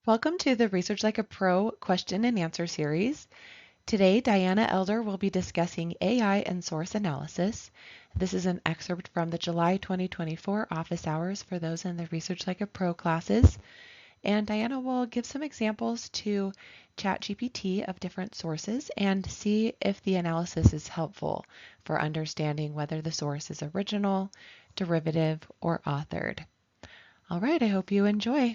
Welcome to the Research Like a Pro question and answer series. Today, Diana Elder will be discussing AI and source analysis. This is an excerpt from the July 2024 office hours for those in the Research Like a Pro classes. And Diana will give some examples to ChatGPT of different sources and see if the analysis is helpful for understanding whether the source is original, derivative, or authored. All right, I hope you enjoy.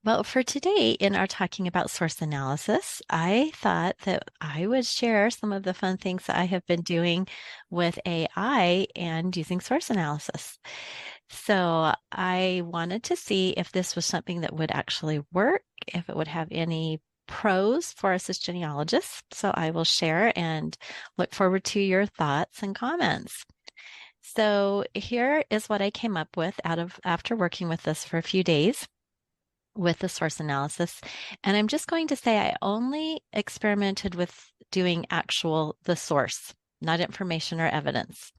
Well, for today, in our talking about source analysis, I thought that I would share some of the fun things that I have been doing with AI and using source analysis. So I wanted to see if this was something that would actually work, if it would have any pros for us as genealogists. So I will share and look forward to your thoughts and comments. So here is what I came up with after working with this for a few days with the source analysis. And I'm just going to say I only experimented with doing the source, not information or evidence,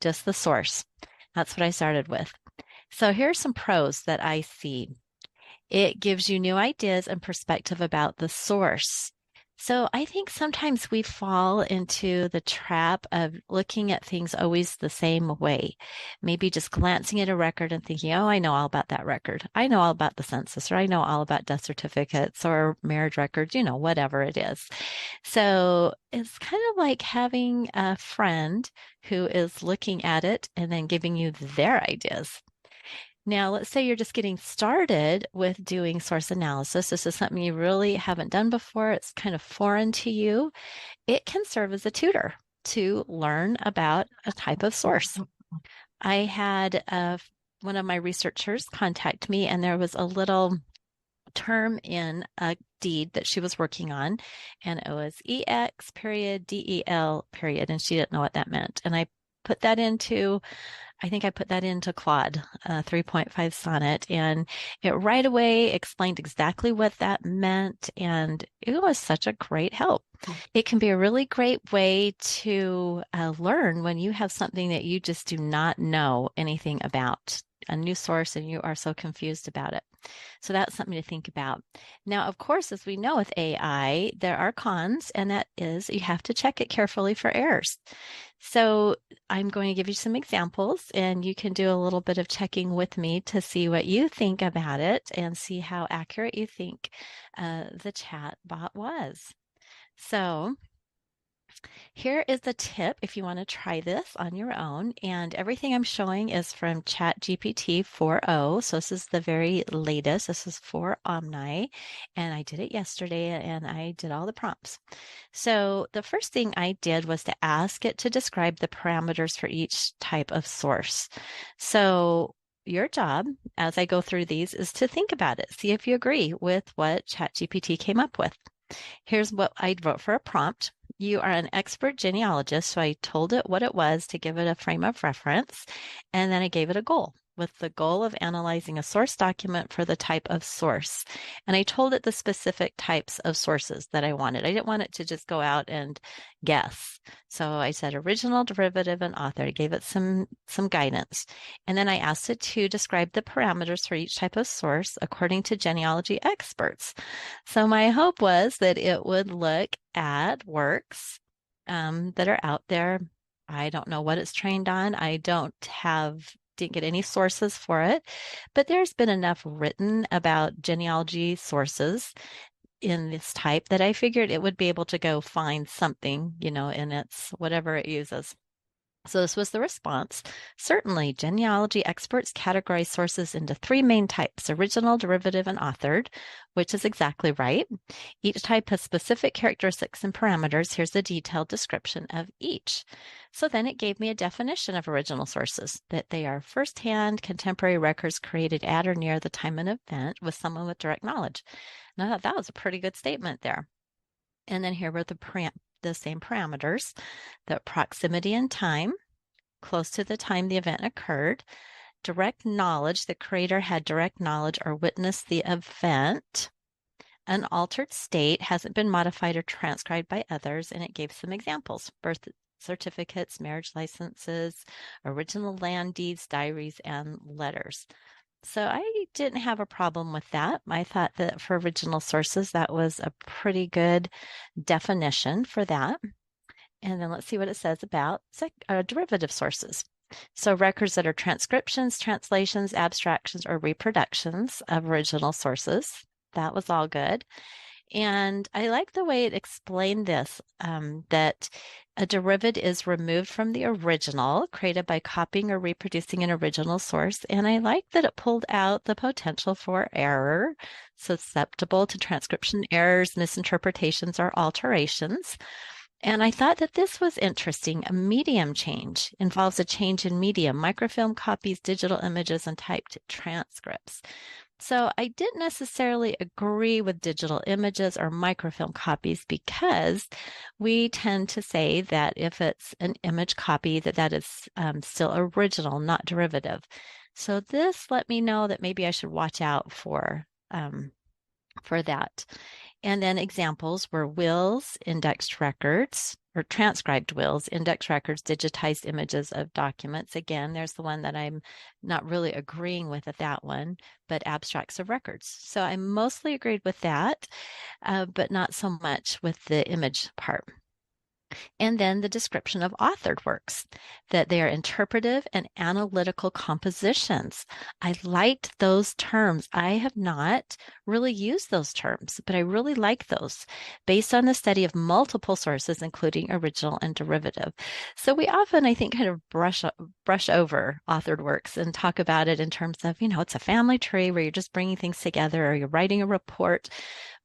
just the source. That's what I started with. So here are some pros that I see. It gives you new ideas and perspective about the source. So I think sometimes we fall into the trap of looking at things always the same way. Maybe just glancing at a record and thinking, oh, I know all about that record. I know all about the census, or I know all about death certificates or marriage records, whatever it is. So it's kind of like having a friend who is looking at it and then giving you their ideas. Now, let's say you're just getting started with doing source analysis. This is something you really haven't done before. It's kind of foreign to you. It can serve as a tutor to learn about a type of source. I had one of my researchers contact me, and there was a little term in a deed that she was working on, and it was EX period DEL period, and she didn't know what that meant. And put that into I think I put that into Claude 3.5 Sonnet, and it right away explained exactly what that meant. And it was such a great help. It can be a really great way to learn when you have something that you just do not know anything about, a new source, and you are so confused about it. So that's something to think about. Now, of course, as we know with AI, there are cons, and that is you have to check it carefully for errors. So I'm going to give you some examples, and you can do a little bit of checking with me to see what you think about it and see how accurate you think the chat bot was. So here is the tip if you want to try this on your own. And everything I'm showing is from ChatGPT 4.0. So this is the very latest. This is for Omni. And I did it yesterday and I did all the prompts. So the first thing I did was to ask it to describe the parameters for each type of source. So your job as I go through these is to think about it, see if you agree with what ChatGPT came up with. Here's what I wrote for a prompt. You are an expert genealogist, so I told it what it was to give it a frame of reference, and then I gave it a goal with the goal of analyzing a source document for the type of source. And I told it the specific types of sources that I wanted. I didn't want it to just go out and guess. So I said original, derivative, and author. I gave it some guidance. And then I asked it to describe the parameters for each type of source according to genealogy experts. So my hope was that it would look at works that are out there. I don't know what it's trained on. Didn't get any sources for it, but there's been enough written about genealogy sources in this type that I figured it would be able to go find something, in its whatever it uses. So this was the response. Certainly, genealogy experts categorize sources into three main types, original, derivative, and authored, which is exactly right. Each type has specific characteristics and parameters. Here's a detailed description of each. So then it gave me a definition of original sources, that they are firsthand contemporary records created at or near the time and event with someone with direct knowledge. And I thought that was a pretty good statement there. And then here were the same parameters, the proximity and time, close to the time the event occurred, direct knowledge, the creator had direct knowledge or witnessed the event, an altered state, hasn't been modified or transcribed by others, and it gave some examples, birth certificates, marriage licenses, original land deeds, diaries, and letters. So I didn't have a problem with that. I thought that for original sources, that was a pretty good definition for that. And then let's see what it says about derivative sources. So records that are transcriptions, translations, abstractions, or reproductions of original sources. That was all good. And I like the way it explained this, that a derivative is removed from the original, created by copying or reproducing an original source. And I like that it pulled out the potential for error, susceptible to transcription errors, misinterpretations, or alterations. And I thought that this was interesting. A medium change involves a change in medium, microfilm copies, digital images, and typed transcripts. So I didn't necessarily agree with digital images or microfilm copies because we tend to say that if it's an image copy, that is still original, not derivative. So this let me know that maybe I should watch out for that. And then examples were wills, indexed records, or transcribed wills, indexed records, digitized images of documents. Again, there's the one that I'm not really agreeing with at that one, but abstracts of records. So I mostly agreed with that, but not so much with the image part. And then the description of authored works, that they are interpretive and analytical compositions. I liked those terms. I have not really used those terms, but I really like those based on the study of multiple sources, including original and derivative. So we often, I think, kind of brush over authored works and talk about it in terms of, it's a family tree where you're just bringing things together or you're writing a report.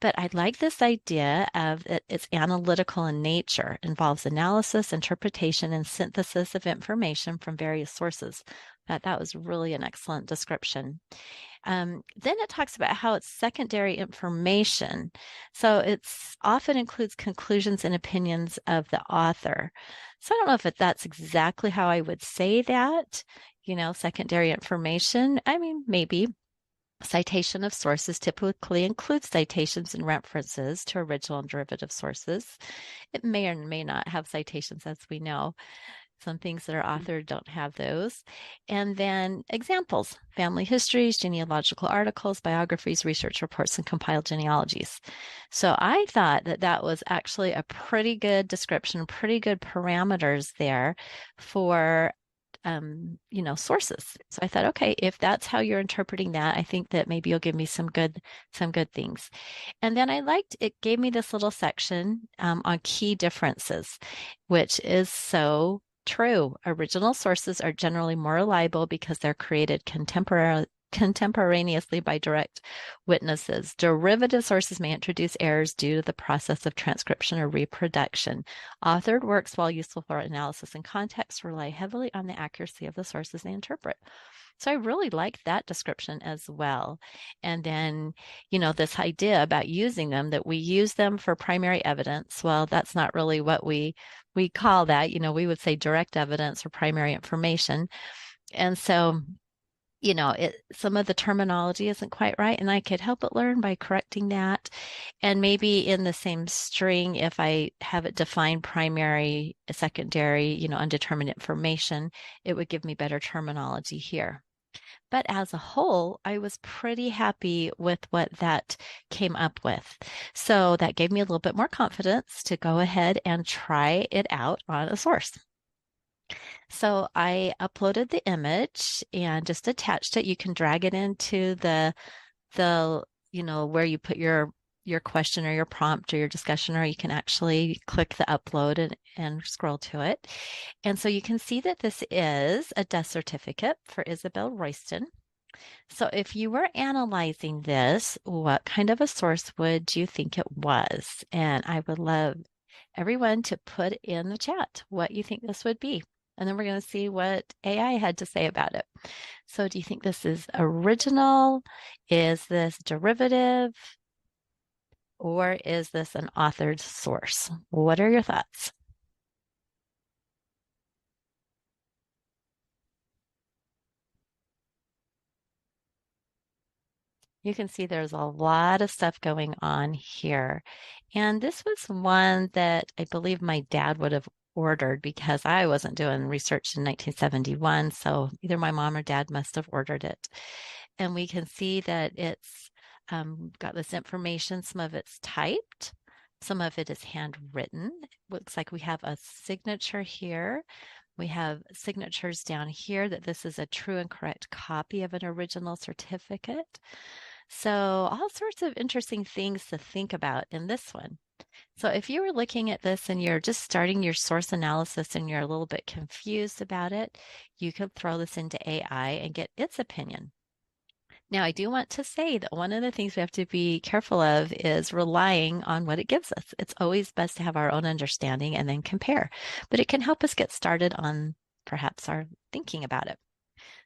But I like this idea of it's analytical in nature, involves analysis, interpretation, and synthesis of information from various sources. That was really an excellent description. Then it talks about how it's secondary information. So it's often includes conclusions and opinions of the author. So I don't know if that's exactly how I would say that, secondary information. I mean, maybe. Citation of sources typically includes citations and references to original and derivative sources. It may or may not have citations, as we know. Some things that are authored don't have those. And then examples, family histories, genealogical articles, biographies, research reports, and compiled genealogies. So I thought that was actually a pretty good description, pretty good parameters there for sources. So I thought, okay, if that's how you're interpreting that, I think that maybe you'll give me some good things. And then I liked it gave me this little section on key differences, which is so true. Original sources are generally more reliable because they're created contemporaneously by direct witnesses. Derivative sources may introduce errors due to the process of transcription or reproduction. Authored works, while useful for analysis and context, rely heavily on the accuracy of the sources they interpret. So I really like that description as well. And then, this idea about using them, that we use them for primary evidence. Well, that's not really what we call that. We would say direct evidence or primary information. And so some of the terminology isn't quite right, and I could help it learn by correcting that. And maybe in the same string, if I have it define primary, secondary, undetermined information, it would give me better terminology here. But as a whole, I was pretty happy with what that came up with. So that gave me a little bit more confidence to go ahead and try it out on a source. So I uploaded the image and just attached it. You can drag it into the where you put your question or your prompt or your discussion, or you can actually click the upload and scroll to it. And so you can see that this is a death certificate for Isabel Royston. So if you were analyzing this, what kind of a source would you think it was? And I would love everyone to put in the chat what you think this would be. And then we're going to see what AI had to say about it. So do you think this is original? Is this derivative? Or is this an authored source? What are your thoughts? You can see there's a lot of stuff going on here. And this was one that I believe my dad would have ordered because I wasn't doing research in 1971. So either my mom or dad must have ordered it. and we can see that it's got this information. Some of it's typed, some of it is handwritten. Looks like we have a signature here. We have signatures down here that this is a true and correct copy of an original certificate. So all sorts of interesting things to think about in this one. So if you were looking at this and you're just starting your source analysis and you're a little bit confused about it, you could throw this into AI and get its opinion. Now, I do want to say that one of the things we have to be careful of is relying on what it gives us. It's always best to have our own understanding and then compare, but it can help us get started on perhaps our thinking about it.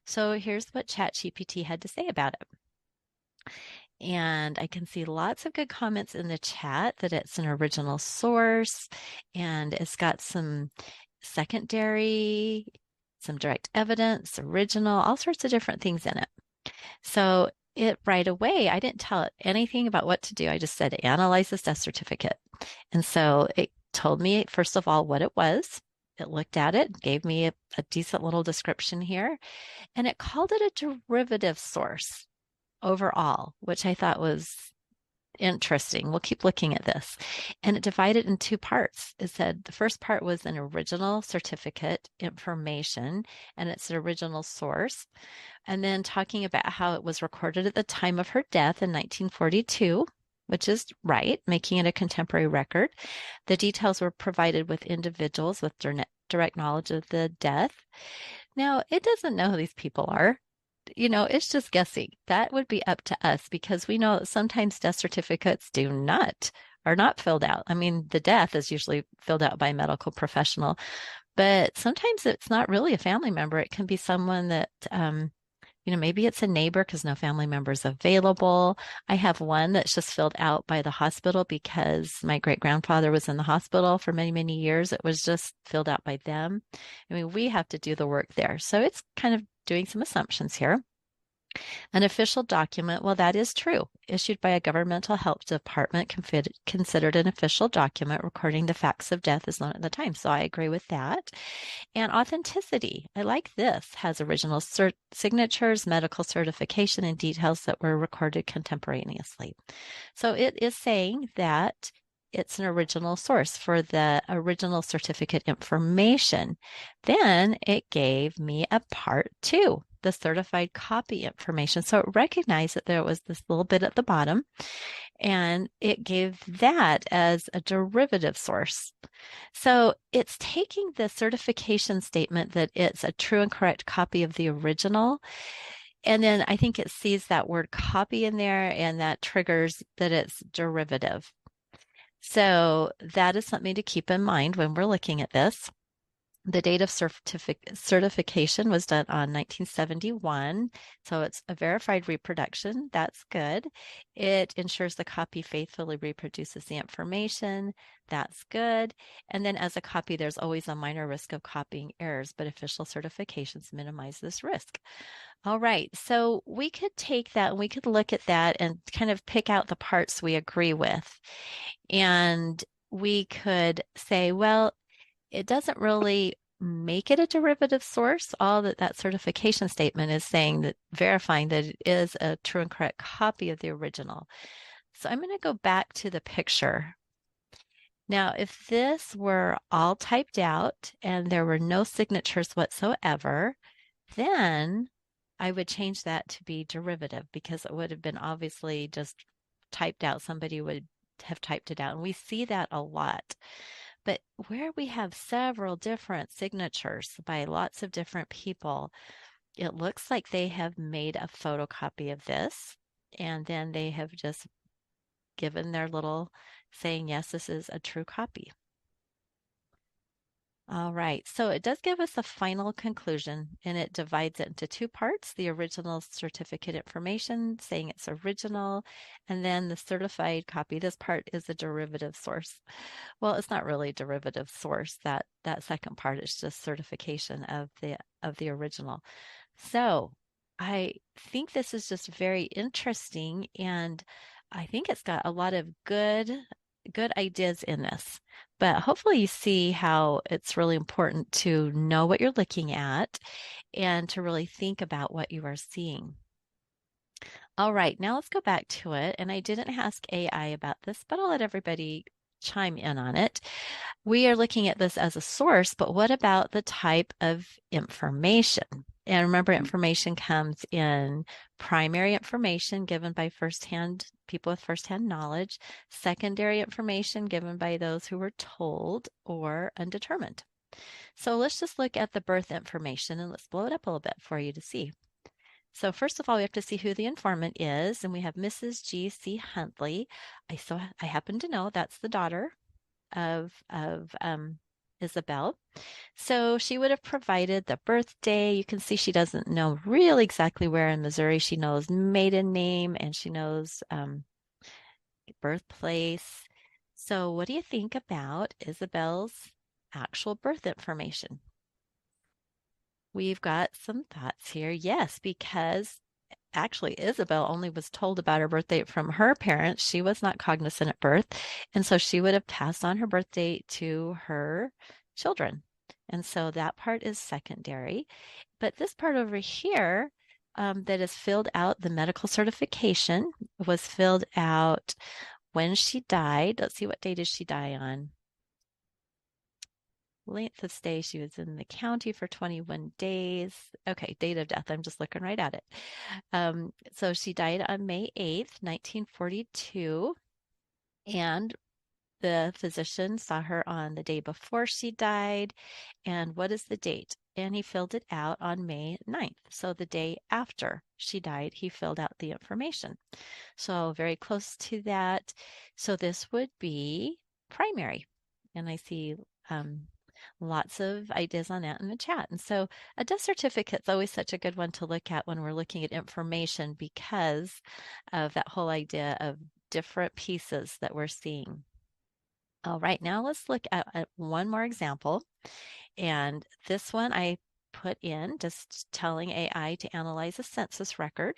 So here's what ChatGPT had to say about it. And I can see lots of good comments in the chat that it's an original source and it's got some secondary, some direct evidence, original, all sorts of different things in it. So it right away, I didn't tell it anything about what to do. I just said, analyze this death certificate. And so it told me, first of all, what it was. It looked at it, gave me a decent little description here, and it called it a derivative source overall, which I thought was interesting. We'll keep looking at this. And it divided in two parts. It said the first part was an original certificate information, and it's an original source. And then talking about how it was recorded at the time of her death in 1942, which is right, making it a contemporary record. The details were provided with individuals with direct knowledge of the death. Now, it doesn't know who these people are. It's just guessing. That would be up to us because we know that sometimes death certificates are not filled out. I mean, the death is usually filled out by a medical professional, but sometimes it's not really a family member. It can be someone that, maybe it's a neighbor because no family member is available. I have one that's just filled out by the hospital because my great grandfather was in the hospital for many, many years. It was just filled out by them. I mean, we have to do the work there. So it's kind of doing some assumptions here. An official document, well, that is true, issued by a governmental health department considered an official document recording the facts of death as known at the time. So I agree with that. And authenticity, I like this, has original signatures, medical certification, and details that were recorded contemporaneously. So it is saying that it's an original source for the original certificate information. Then it gave me a part two, the certified copy information. So it recognized that there was this little bit at the bottom and it gave that as a derivative source. So it's taking the certification statement that it's a true and correct copy of the original. And then I think it sees that word copy in there and that triggers that it's derivative. So that is something to keep in mind when we're looking at this. The date of certification was done on 1971, so it's a verified reproduction. That's good. It ensures the copy faithfully reproduces the information. That's good. And then as a copy, there's always a minor risk of copying errors, but official certifications minimize this risk. All right, so we could take that and we could look at that and kind of pick out the parts we agree with. And we could say, well, it doesn't really make it a derivative source. All that certification statement is saying that verifying that it is a true and correct copy of the original. So I'm going to go back to the picture. Now, if this were all typed out and there were no signatures whatsoever, then I would change that to be derivative because it would have been obviously just typed out. Somebody would have typed it out. And we see that a lot. But where we have several different signatures by lots of different people, it looks like they have made a photocopy of this and then they have just given their little saying, yes, this is a true copy. All right, so it does give us a final conclusion and it divides it into two parts, the original certificate information saying it's original, and then the certified copy. This part is a derivative source. Well, it's not really a derivative source. That second part is just certification of the original. So I think this is just very interesting and I think it's got a lot of good ideas in this. But hopefully you see how it's really important to know what you're looking at and to really think about what you are seeing. All right, now let's go back to it. And I didn't ask AI about this, but I'll let everybody chime in on it. We are looking at this as a source, but what about the type of information? And remember, information comes in primary information given by firsthand people with firsthand knowledge, secondary information given by those who were told, or undetermined. So let's just look at the birth information and let's blow it up a little bit for you to see. So first of all, we have to see who the informant is, and we have Mrs. G.C. Huntley. I happen to know that's the daughter of Isabel. So she would have provided the birthday. You can see she doesn't know really exactly where in Missouri. She knows maiden name and she knows birthplace. So what do you think about Isabel's actual birth information? We've got some thoughts here. Yes, because actually Isabel only was told about her birthday from her parents. She was not cognizant at birth. And so she would have passed on her birthday to her children. And so that part is secondary. But this part over here that is filled out, the medical certification was filled out when she died. Let's see, what day did she die on? Length of stay, she was in the county for 21 days. Okay, date of death, I'm just looking right at it. So she died on May 8th, 1942, and the physician saw her on the day before she died. And what is the date? And he filled it out on May 9th. So the day after she died, he filled out the information. So very close to that. So this would be primary. And I see lots of ideas on that in the chat. And so a death certificate is always such a good one to look at when we're looking at information because of that whole idea of different pieces that we're seeing. All right, now let's look at one more example. And this one I put in just telling AI to analyze a census record.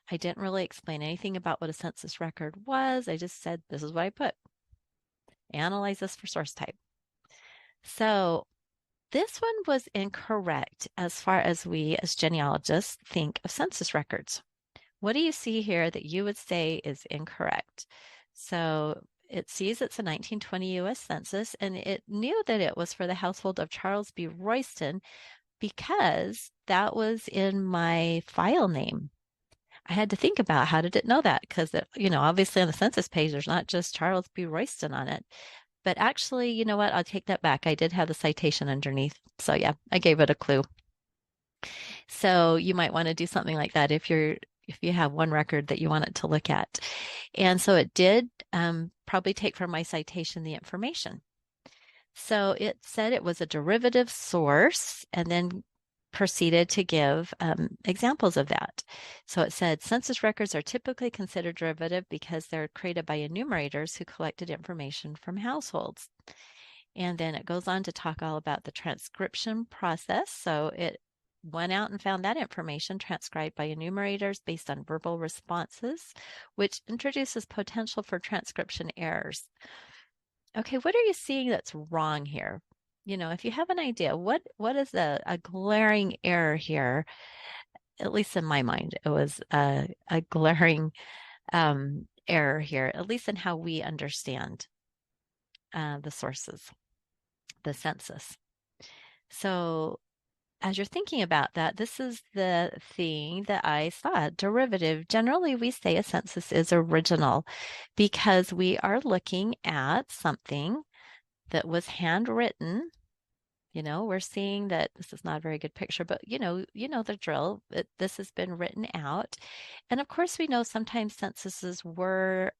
I didn't really explain anything about what a census record was. I just said, this is what I put. Analyze this for source type. So this one was incorrect as far as we as genealogists think of census records. What do you see here that you would say is incorrect? So it sees it's a 1920 U.S. Census, and it knew that it was for the household of Charles B. Royston because that was in my file name. I had to think about how did it know that because, obviously on the census page, there's not just Charles B. Royston on it. But actually, you know what? I'll take that back. I did have the citation underneath. So yeah, I gave it a clue. So you might want to do something like that if you have one record that you want it to look at. And so it did probably take from my citation the information. So it said it was a derivative source and then proceeded to give examples of that. So it said census records are typically considered derivative because they're created by enumerators who collected information from households. And then it goes on to talk all about the transcription process. So it went out and found that information transcribed by enumerators based on verbal responses, which introduces potential for transcription errors. Okay, what are you seeing that's wrong here? If you have an idea, what is a glaring error here? At least in my mind, it was a glaring error here, at least in how we understand the sources, the census. So as you're thinking about that, this is the thing that I saw, derivative. Generally, we say a census is original because we are looking at something that was handwritten. We're seeing that this is not a very good picture, but the drill. This has been written out. And of course, we know sometimes censuses were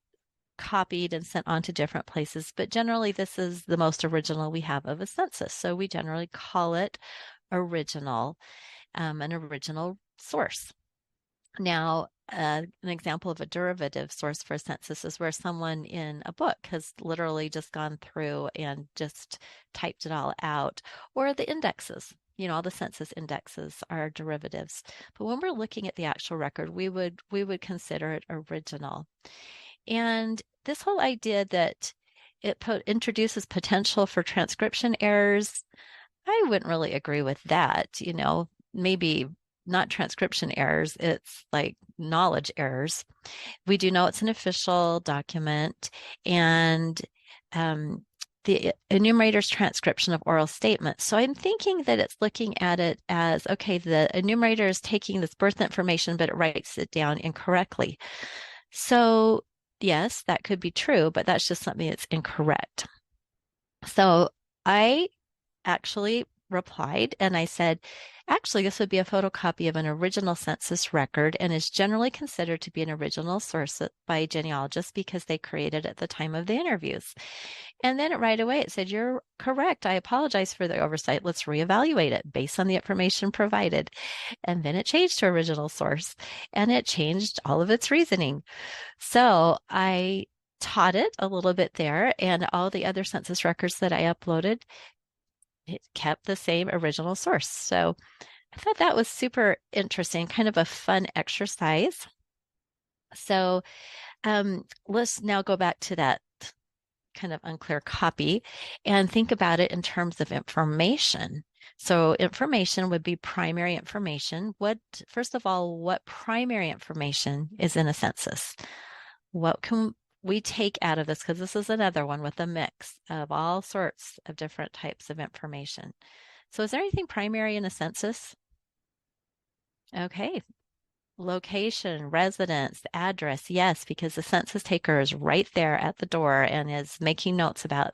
copied and sent on to different places, but generally this is the most original we have of a census. So we generally call it original, an original source. Now, an example of a derivative source for a census is where someone in a book has literally just gone through and just typed it all out, or the indexes. All the census indexes are derivatives. But when we're looking at the actual record, we would consider it original. And this whole idea that it introduces potential for transcription errors, I wouldn't really agree with that. Maybe not transcription errors. It's like knowledge errors. We do know it's an official document, and the enumerator's transcription of oral statements. So I'm thinking that it's looking at it as, okay, the enumerator is taking this birth information, but it writes it down incorrectly. So yes, that could be true, but that's just something that's incorrect. So I actually replied and I said, actually, this would be a photocopy of an original census record and is generally considered to be an original source by genealogists because they created at the time of the interviews. And then right away it said, you're correct. I apologize for the oversight. Let's reevaluate it based on the information provided. And then it changed to original source and it changed all of its reasoning. So I taught it a little bit there, and all the other census records that I uploaded, it kept the same original source. So I thought that was super interesting, kind of a fun exercise. So let's now go back to that kind of unclear copy and think about it in terms of information. So information would be primary information. First of all, what primary information is in a census? What can we take out of this? Because this is another one with a mix of all sorts of different types of information. So is there anything primary in a census? Okay. Location, residence, address, yes, because the census taker is right there at the door and is making notes about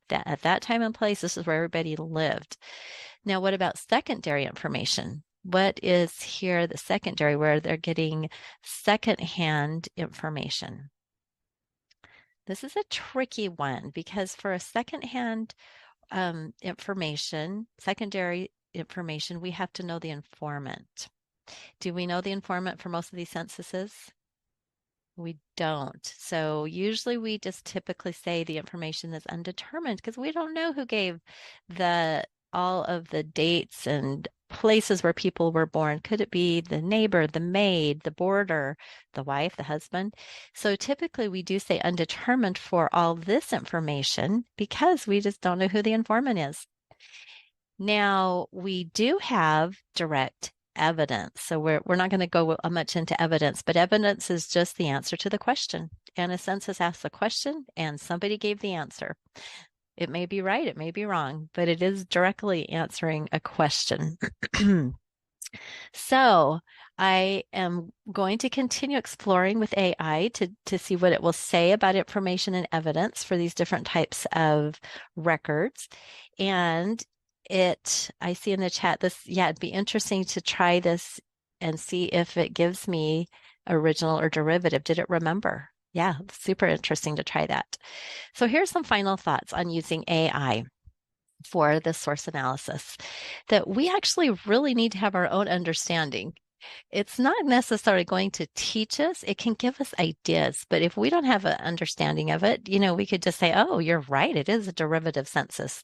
that at that time and place, this is where everybody lived. Now, what about secondary information? What is here the secondary, where they're getting secondhand information? This is a tricky one because for a secondhand information, secondary information, we have to know the informant. Do we know the informant for most of these censuses? We don't. So usually we just typically say the information is undetermined because we don't know who gave the all of the dates and places where people were born. Could it be the neighbor, the maid, the boarder, the wife, the husband? So typically we do say undetermined for all this information because we just don't know who the informant is. Now, we do have direct evidence. So we're not going to go much into evidence, but evidence is just the answer to the question. And a census asks a question and somebody gave the answer. It may be right, it may be wrong, but it is directly answering a question. So I am going to continue exploring with AI to see what it will say about information and evidence for these different types of records. And I see in the chat it'd be interesting to try this and see if it gives me original or derivative. Did it remember? Yeah, super interesting to try that. So here's some final thoughts on using AI for the source analysis, that we actually really need to have our own understanding. It's not necessarily going to teach us. It can give us ideas, but if we don't have an understanding of it, we could just say, oh, you're right. It is a derivative census.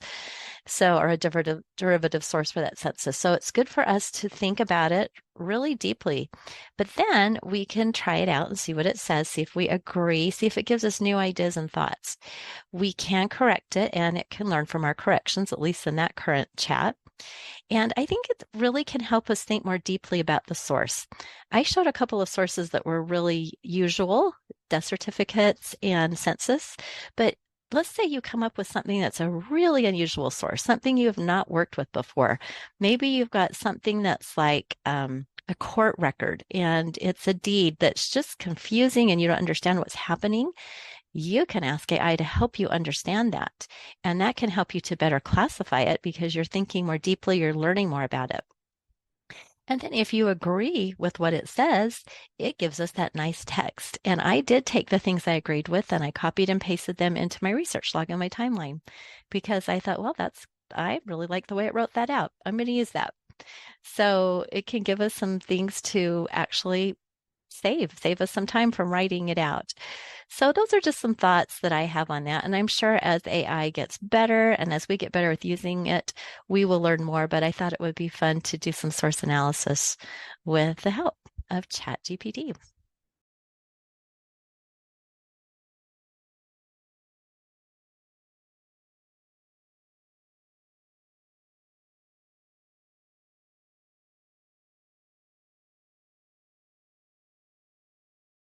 Or a derivative source for that census. So it's good for us to think about it really deeply, but then we can try it out and see what it says, see if we agree, see if it gives us new ideas and thoughts. We can correct it and it can learn from our corrections, at least in that current chat. And I think it really can help us think more deeply about the source. I showed a couple of sources that were really usual, death certificates and census, but let's say you come up with something that's a really unusual source, something you have not worked with before. Maybe you've got something that's like a court record and it's a deed that's just confusing and you don't understand what's happening. You can ask AI to help you understand that. And that can help you to better classify it because you're thinking more deeply, you're learning more about it. And then if you agree with what it says, it gives us that nice text. And I did take the things I agreed with and I copied and pasted them into my research log in my timeline because I thought, well, I really like the way it wrote that out. I'm going to use that. So it can give us some things to actually save us some time from writing it out. So those are just some thoughts that I have on that. And I'm sure as AI gets better and as we get better with using it, we will learn more. But I thought it would be fun to do some source analysis with the help of ChatGPT.